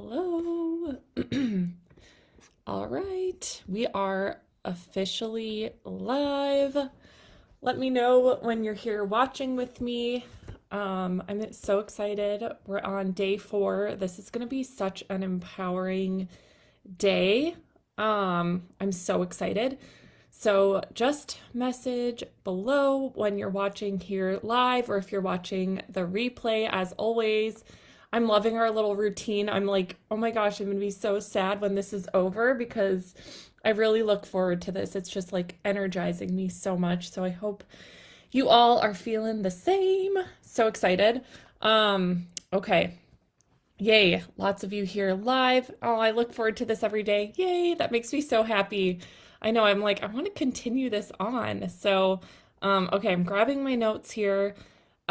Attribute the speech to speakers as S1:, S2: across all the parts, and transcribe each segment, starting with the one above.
S1: Hello. All right, we are officially live. Let me know when you're here watching with me. I'm so excited. We're on day 4. This is going to be such an empowering day. I'm so excited. So just message below when you're watching here live or if you're watching the replay. As always, I'm loving our little routine. I'm like, oh my gosh, I'm gonna be so sad when this is over because I really look forward to this. It's just like energizing me so much. So I hope you all are feeling the same. So excited. Okay. Yay, lots of you here live. Oh, I look forward to this every day. Yay, that makes me so happy. I know, I'm like, I want to continue this on. So, okay, I'm grabbing my notes here.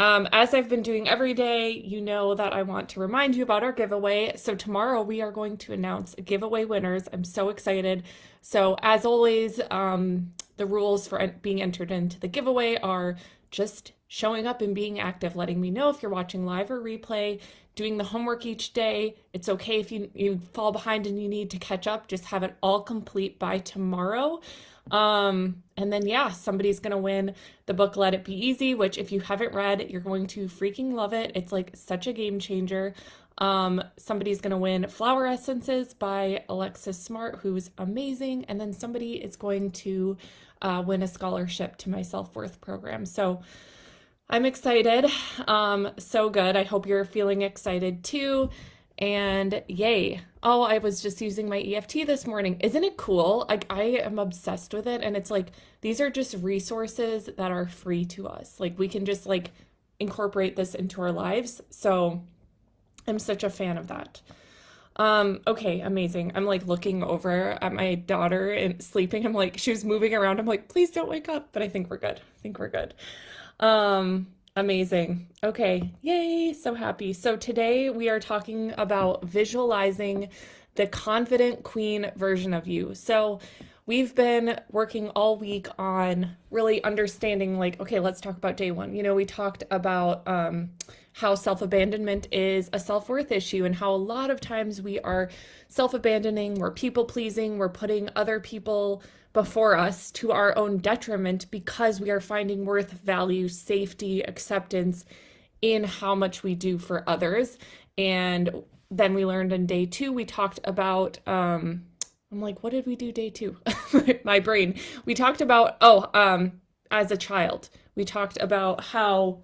S1: As I've been doing every day, you know that I want to remind you about our giveaway. So tomorrow we are going to announce giveaway winners. I'm so excited. So as always, the rules for being entered into the giveaway are just showing up and being active, letting me know if you're watching live or replay, doing the homework each day. It's okay if you fall behind and you need to catch up, just have it all complete by tomorrow. And then yeah, somebody's gonna win the book Let It Be Easy, which if you haven't read, you're going to freaking love it. It's like such a game changer. Somebody's gonna win Flower Essences by Alexis Smart, who's amazing, and then somebody is going to win a scholarship to my self-worth program. So I'm excited. So good. I hope you're feeling excited too. And yay. Oh, I was just using my EFT this morning. Isn't it cool? Like, I am obsessed with it. And it's like, these are just resources that are free to us. Like, we can just like incorporate this into our lives. So I'm such a fan of that. Okay, amazing. I'm like looking over at my daughter and sleeping. I'm like, she was moving around. I'm like, please don't wake up. But I think we're good. I think we're good. Amazing. Okay. Yay. So happy. So today we are talking about visualizing the confident queen version of you. So we've been working all week on really understanding, like, okay, let's talk about day 1. You know, we talked about, how self-abandonment is a self-worth issue and how a lot of times we are self-abandoning, we're people-pleasing, we're putting other people before us to our own detriment because we are finding worth, value, safety, acceptance in how much we do for others. And then we learned in day 2, we talked about, I'm like, what did we do day 2? My brain. We talked about, as a child, we talked about how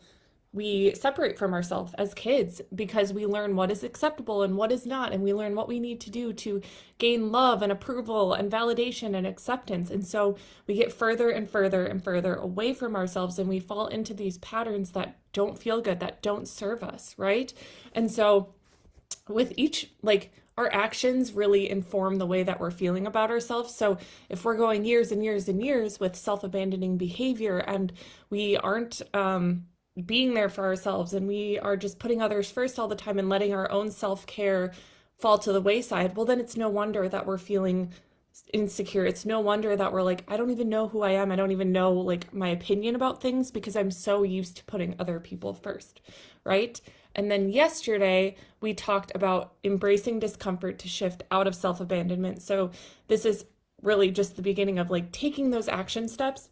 S1: we separate from ourselves as kids because we learn what is acceptable and what is not, and we learn what we need to do to gain love and approval and validation and acceptance. And so we get further and further and further away from ourselves, and we fall into these patterns that don't feel good, that don't serve us, right? And so with each, like, our actions really inform the way that we're feeling about ourselves. So if we're going years and years and years with self-abandoning behavior and we aren't being there for ourselves and we are just putting others first all the time and letting our own self-care fall to the wayside, well, then it's no wonder that we're feeling insecure. It's no wonder that we're like, I don't even know who I am. I don't even know like my opinion about things because I'm so used to putting other people first, right? And then yesterday we talked about embracing discomfort to shift out of self-abandonment. So this is really just the beginning of like taking those action steps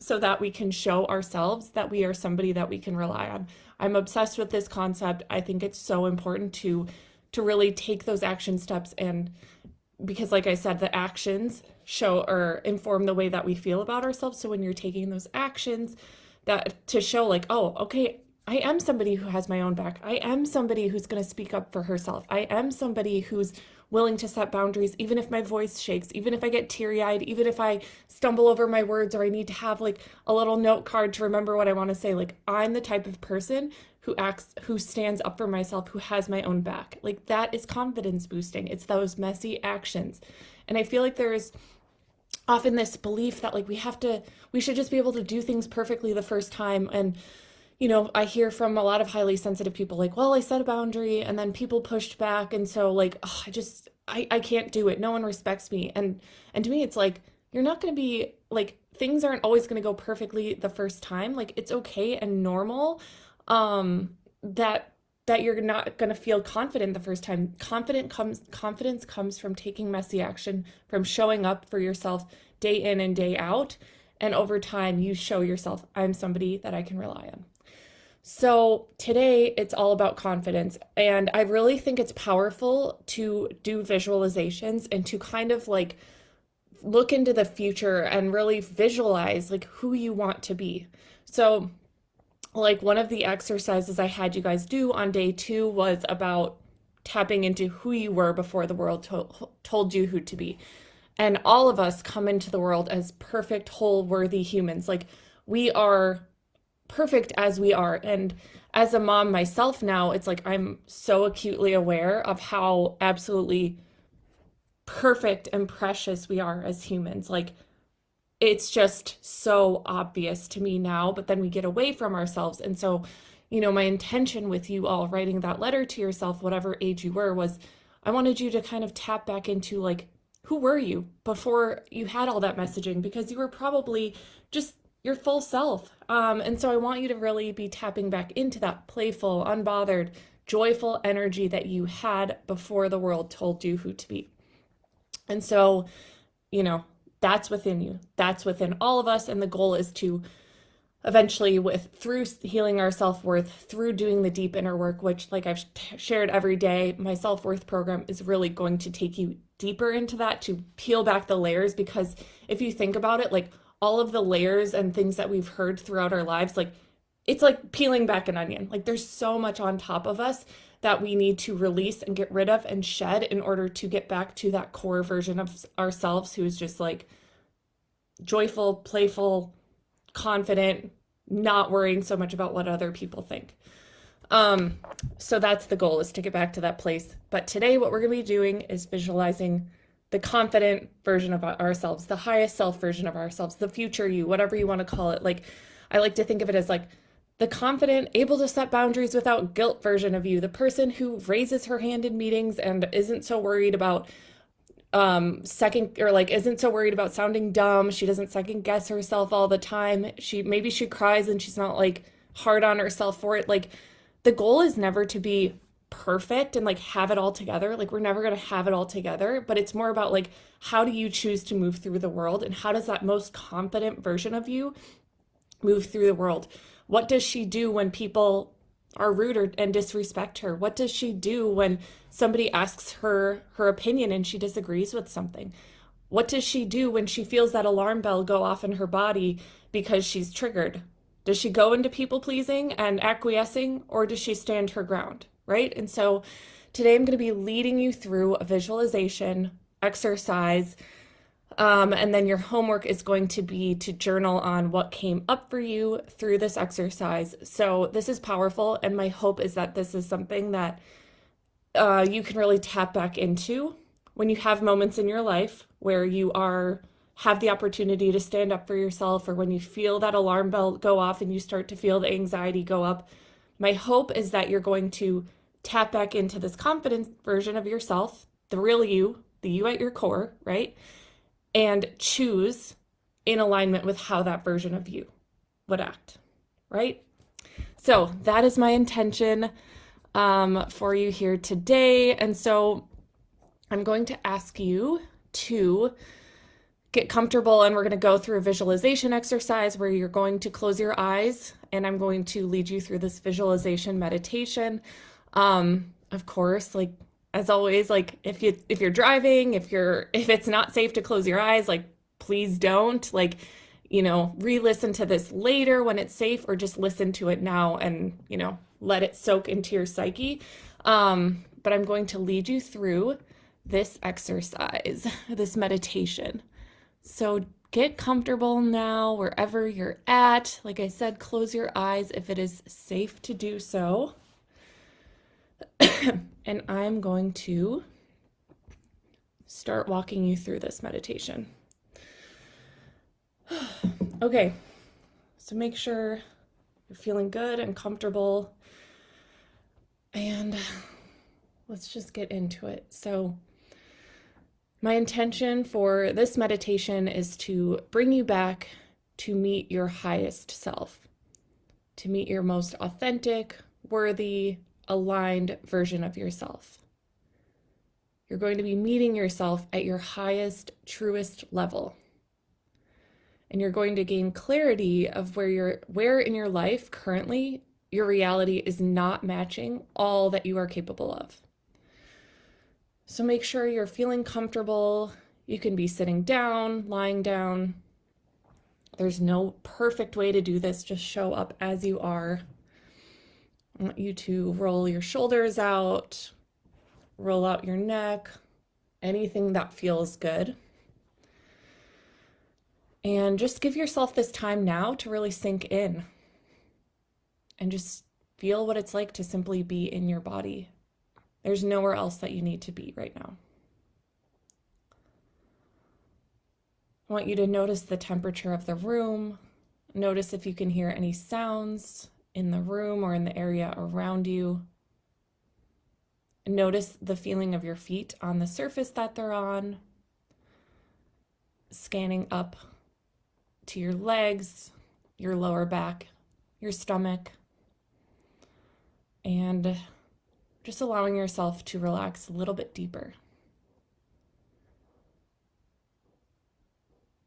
S1: so that we can show ourselves that we are somebody that we can rely on. I'm obsessed with this concept. I think it's so important to really take those action steps, and because like I said, the actions show or inform the way that we feel about ourselves. So when you're taking those actions that to show like, oh, okay, I am somebody who has my own back. I am somebody who's going to speak up for herself. I am somebody who's willing to set boundaries, even if my voice shakes, even if I get teary-eyed, even if I stumble over my words or I need to have like a little note card to remember what I want to say. Like, I'm the type of person who stands up for myself, who has my own back. Like, that is confidence boosting. It's those messy actions. And I feel like there's often this belief that like we should just be able to do things perfectly the first time. And you know, I hear from a lot of highly sensitive people like, well, I set a boundary and then people pushed back. And so like, oh, I can't do it. No one respects me. And to me, it's like, you're not going to be like, things aren't always going to go perfectly the first time. Like, it's okay and normal, that that you're not going to feel confident the first time. Confidence comes from taking messy action, from showing up for yourself day in and day out. And over time, you show yourself, I'm somebody that I can rely on. So today it's all about confidence. And I really think it's powerful to do visualizations and to kind of like look into the future and really visualize like who you want to be. So like one of the exercises I had you guys do on day 2 was about tapping into who you were before the world told you who to be. And all of us come into the world as perfect, whole, worthy humans. Like we are perfect as we are. And as a mom myself now, it's like I'm so acutely aware of how absolutely perfect and precious we are as humans. Like it's just so obvious to me now, but then we get away from ourselves. And so, my intention with you all writing that letter to yourself, whatever age you were, was I wanted you to kind of tap back into like, who were you before you had all that messaging? Because you were probably just your full self. And so I want you to really be tapping back into that playful, unbothered, joyful energy that you had before the world told you who to be. And so, that's within you. That's within all of us. And the goal is to eventually, through healing our self-worth, through doing the deep inner work, which like I've shared every day, my self-worth program is really going to take you deeper into that, to peel back the layers. Because if you think about it, like all of the layers and things that we've heard throughout our lives, like it's like peeling back an onion. Like there's so much on top of us that we need to release and get rid of and shed in order to get back to that core version of ourselves who is just like joyful, playful, confident, not worrying so much about what other people think. So that's the goal, is to get back to that place. But today what we're going to be doing is visualizing the confident version of ourselves, the highest self version of ourselves, the future you, whatever you want to call it. Like I like to think of it as like the confident, able to set boundaries without guilt version of you, the person who raises her hand in meetings and isn't so worried about isn't so worried about sounding dumb. She doesn't second guess herself all the time. She cries and she's not like hard on herself for it. Like the goal is never to be perfect and like have it all together. Like we're never going to have it all together, but it's more about like, how do you choose to move through the world, and how does that most confident version of you move through the world? What does she do when people are rude and disrespect her? What does she do when somebody asks her opinion and she disagrees with something? What does she do when she feels that alarm bell go off in her body because she's triggered? Does she go into people pleasing and acquiescing, or does she stand her ground, right? And so today I'm going to be leading you through a visualization exercise. And then your homework is going to be to journal on what came up for you through this exercise. So this is powerful, and my hope is that this is something that you can really tap back into when you have moments in your life where you have the opportunity to stand up for yourself, or when you feel that alarm bell go off and you start to feel the anxiety go up. My hope is that you're going to tap back into this confident version of yourself, the real you, the you at your core, right? And choose in alignment with how that version of you would act, right? So that is my intention for you here today. And so I'm going to ask you to get comfortable, and we're going to go through a visualization exercise where you're going to close your eyes, and I'm going to lead you through this visualization meditation. Of course, like as always, like if you're driving, if it's not safe to close your eyes, like please don't, like, re-listen to this later when it's safe, or just listen to it now and, let it soak into your psyche. But I'm going to lead you through this exercise, this meditation. So get comfortable now wherever you're at. Like I said, close your eyes if it is safe to do so. And I'm going to start walking you through this meditation. Okay, so make sure you're feeling good and comfortable, and let's just get into it. So my intention for this meditation is to bring you back to meet your highest self, to meet your most authentic, worthy, aligned version of yourself. You're going to be meeting yourself at your highest, truest level. And you're going to gain clarity of where in your life currently your reality is not matching all that you are capable of. So make sure you're feeling comfortable. You can be sitting down, lying down. There's no perfect way to do this. Just show up as you are. I want you to roll your shoulders out, roll out your neck, anything that feels good. And just give yourself this time now to really sink in and just feel what it's like to simply be in your body. There's nowhere else that you need to be right now. I want you to notice the temperature of the room. Notice if you can hear any sounds in the room or in the area around you. Notice the feeling of your feet on the surface that they're on. Scanning up to your legs, your lower back, your stomach, and just allowing yourself to relax a little bit deeper.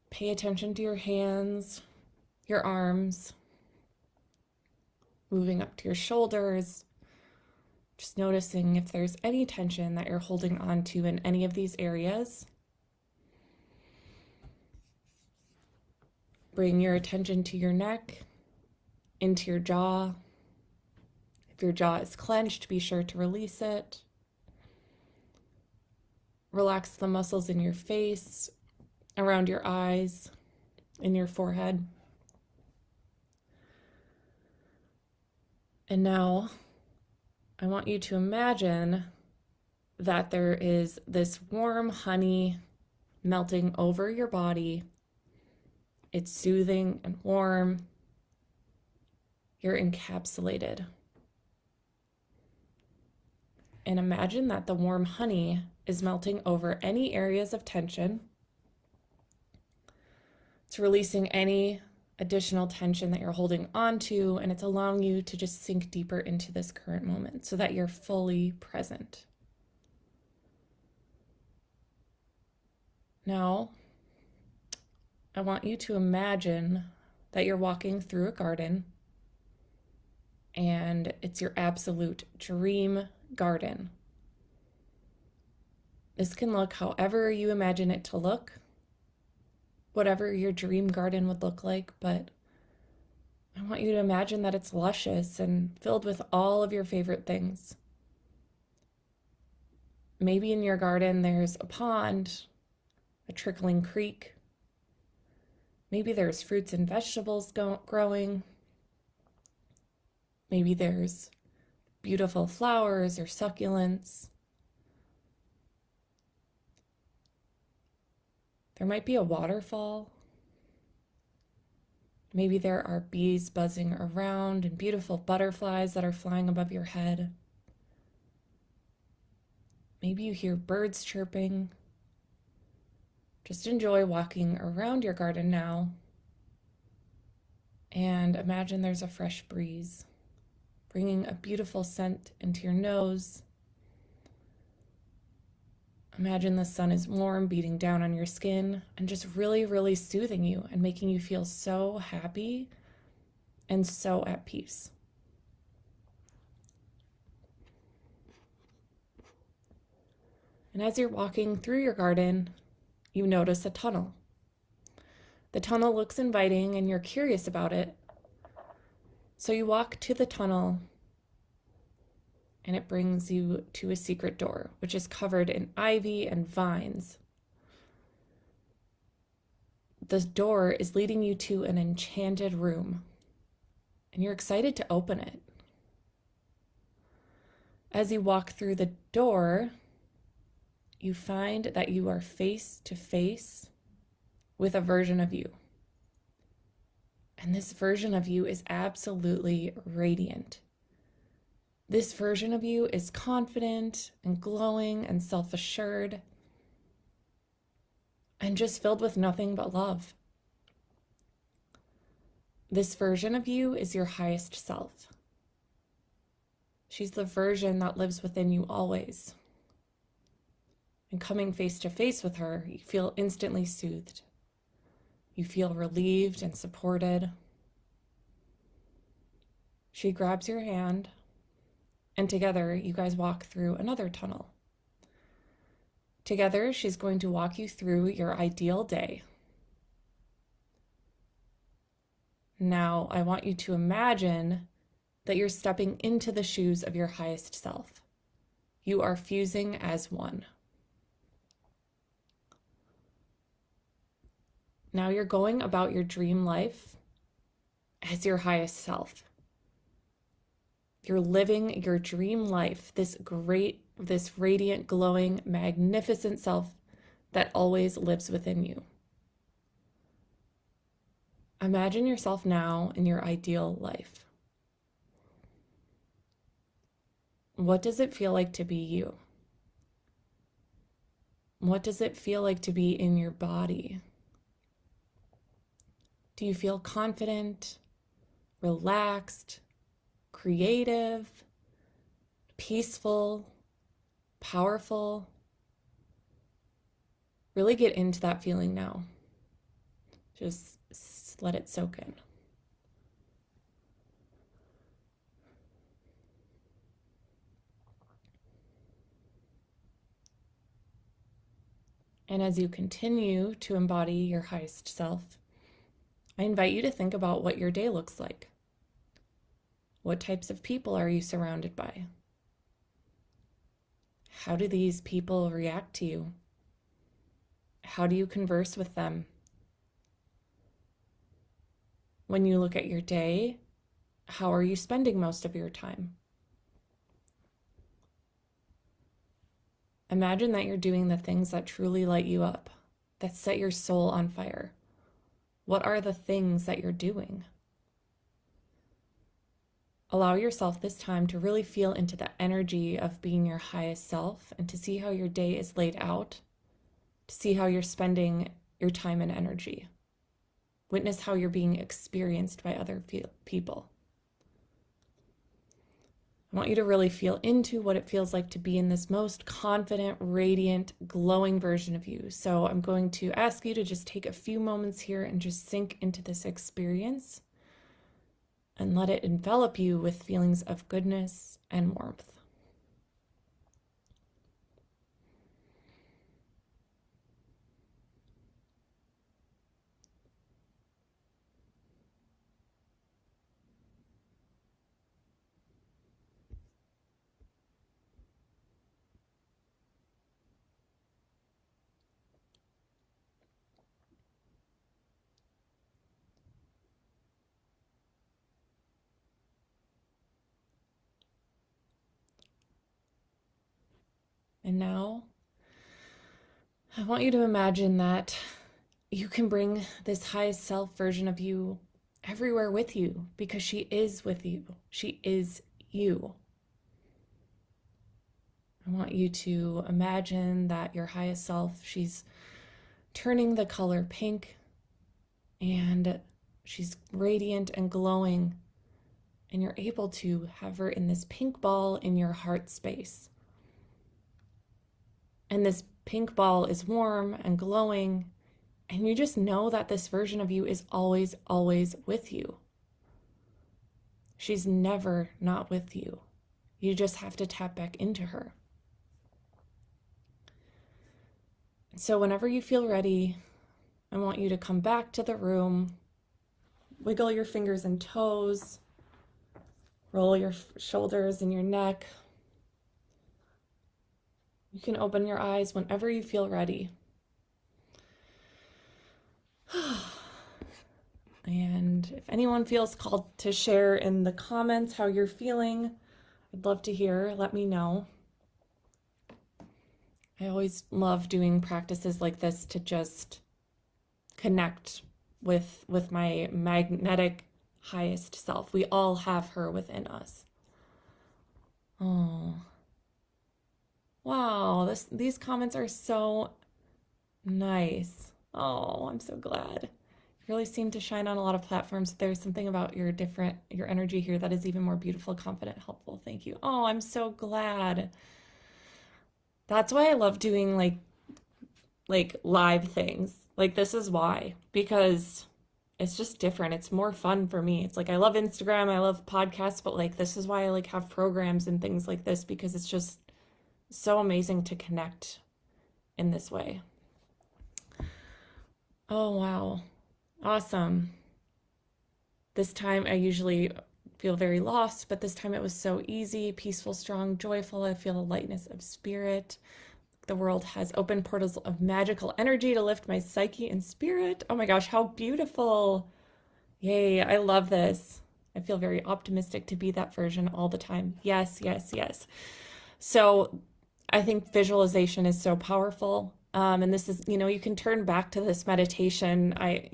S1: Pay attention to your hands, your arms, moving up to your shoulders, just noticing if there's any tension that you're holding on to in any of these areas. Bring your attention to your neck, into your jaw. If your jaw is clenched, be sure to release it. Relax the muscles in your face, around your eyes, in your forehead. And now, I want you to imagine that there is this warm honey melting over your body. It's soothing and warm. You're encapsulated. And imagine that the warm honey is melting over any areas of tension. It's releasing any additional tension that you're holding on to, and it's allowing you to just sink deeper into this current moment so that you're fully present. Now, I want you to imagine that you're walking through a garden and it's your absolute dream garden. This can look however you imagine it to look, whatever your dream garden would look like, but I want you to imagine that it's luscious and filled with all of your favorite things. Maybe in your garden there's a pond, a trickling creek. Maybe there's fruits and vegetables growing. Maybe there's beautiful flowers or succulents. There might be a waterfall. Maybe there are bees buzzing around and beautiful butterflies that are flying above your head. Maybe you hear birds chirping. Just enjoy walking around your garden now and imagine there's a fresh breeze, bringing a beautiful scent into your nose. Imagine the sun is warm, beating down on your skin and just really, really soothing you and making you feel so happy and so at peace. And as you're walking through your garden, you notice a tunnel. The tunnel looks inviting and you're curious about it. So you walk to the tunnel and it brings you to a secret door, which is covered in ivy and vines. The door is leading you to an enchanted room and you're excited to open it. As you walk through the door, you find that you are face to face with a version of you. And this version of you is absolutely radiant. This version of you is confident and glowing and self-assured and just filled with nothing but love. This version of you is your highest self. She's the version that lives within you always. And coming face to face with her, you feel instantly soothed. You feel relieved and supported. She grabs your hand, and together you guys walk through another tunnel. Together, she's going to walk you through your ideal day. Now, I want you to imagine that you're stepping into the shoes of your highest self. You are fusing as one. Now you're going about your dream life as your highest self. You're living your dream life, this radiant, glowing, magnificent self that always lives within you. Imagine yourself now in your ideal life. What does it feel like to be you? What does it feel like to be in your body? Do you feel confident, relaxed, creative, peaceful, powerful? Really get into that feeling now. Just let it soak in. And as you continue to embody your highest self, I invite you to think about what your day looks like. What types of people are you surrounded by? How do these people react to you? How do you converse with them? When you look at your day, how are you spending most of your time? Imagine that you're doing the things that truly light you up, that set your soul on fire. What are the things that you're doing? Allow yourself this time to really feel into the energy of being your highest self and to see how your day is laid out, to see how you're spending your time and energy. Witness how you're being experienced by other people. I want you to really feel into what it feels like to be in this most confident, radiant, glowing version of you. So I'm going to ask you to just take a few moments here and just sink into this experience and let it envelop you with feelings of goodness and warmth. And now, I want you to imagine that you can bring this highest self version of you everywhere with you because she is with you. She is you. I want you to imagine that your highest self, she's turning the color pink and she's radiant and glowing, and you're able to have her in this pink ball in your heart space. And this pink ball is warm and glowing, and you just know that this version of you is always, always with you. She's never not with you. You just have to tap back into her. So whenever you feel ready, I want you to come back to the room, wiggle your fingers and toes, roll your shoulders and your neck. You can open your eyes whenever you feel ready. And if anyone feels called to share in the comments how you're feeling, I'd love to hear. Let me know. I always love doing practices like this to just connect with my magnetic highest self. We all have her within us. Oh, wow, these comments are so nice. Oh, I'm so glad. really seem to shine on a lot of platforms. There's something about your energy here that is even more beautiful, confident, helpful. Thank you. Oh, I'm so glad. That's why I love doing like live things. Like this is why, because it's just different. It's more fun for me. It's like I love Instagram, I love podcasts, but like this is why I like have programs and things like this because it's just so amazing to connect in this way. Oh, wow. Awesome. This time I usually feel very lost, but this time it was so easy, peaceful, strong, joyful. I feel a lightness of spirit. The world has open portals of magical energy to lift my psyche and spirit. Oh my gosh, how beautiful. Yay, I love this. I feel very optimistic to be that version all the time. Yes, yes, yes. So I think visualization is so powerful. And this is, you can turn back to this meditation. I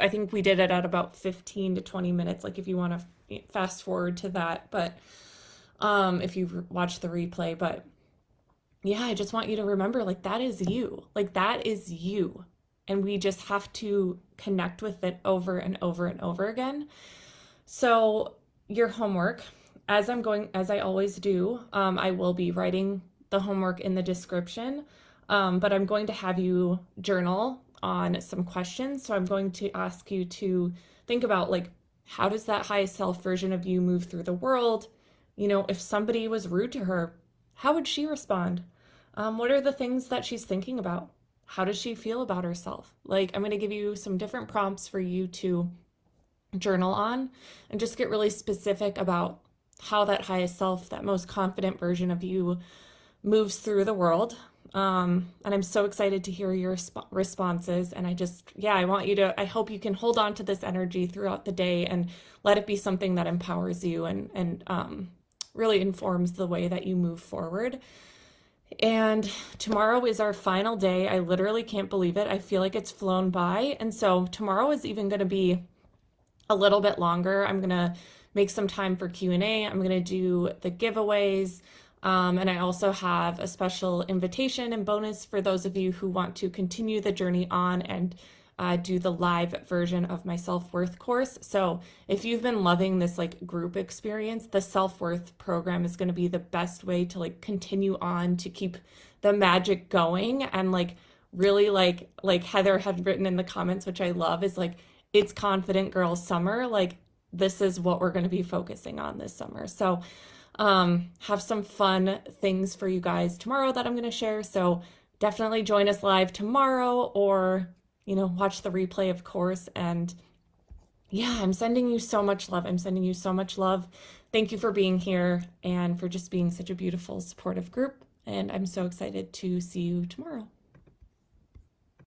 S1: think we did it at about 15 to 20 minutes, like if you want to fast forward to that, but if you watch the replay, but yeah, I just want you to remember like that is you. Like that is you. And we just have to connect with it over and over and over again. So, your homework, as I always do, I will be writing the homework in the description, but I'm going to have you journal on some questions. So, I'm going to ask you to think about like, how does that highest self version of you move through the world? If somebody was rude to her, how would she respond? What are the things that she's thinking about? How does she feel about herself? Like, I'm going to give you some different prompts for you to journal on and just get really specific about how that highest self, that most confident version of you, moves through the world. And I'm so excited to hear your responses. And I hope you can hold on to this energy throughout the day and let it be something that empowers you and really informs the way that you move forward. And tomorrow is our final day. I literally can't believe it. I feel like it's flown by. And so tomorrow is even going to be a little bit longer. I'm going to make some time for Q&A. I'm going to do the giveaways. And I also have a special invitation and bonus for those of you who want to continue the journey on and do the live version of my self-worth course. So if you've been loving this like group experience, the self-worth program is going to be the best way to like continue on to keep the magic going and like really like Heather had written in the comments, which I love, is like it's confident girl summer. Like this is what we're going to be focusing on this summer. So have some fun things for you guys tomorrow that I'm going to share. So definitely join us live tomorrow or watch the replay, of course. And yeah, I'm sending you so much love. I'm sending you so much love. Thank you for being here and for just being such a beautiful, supportive group. And I'm so excited to see you tomorrow.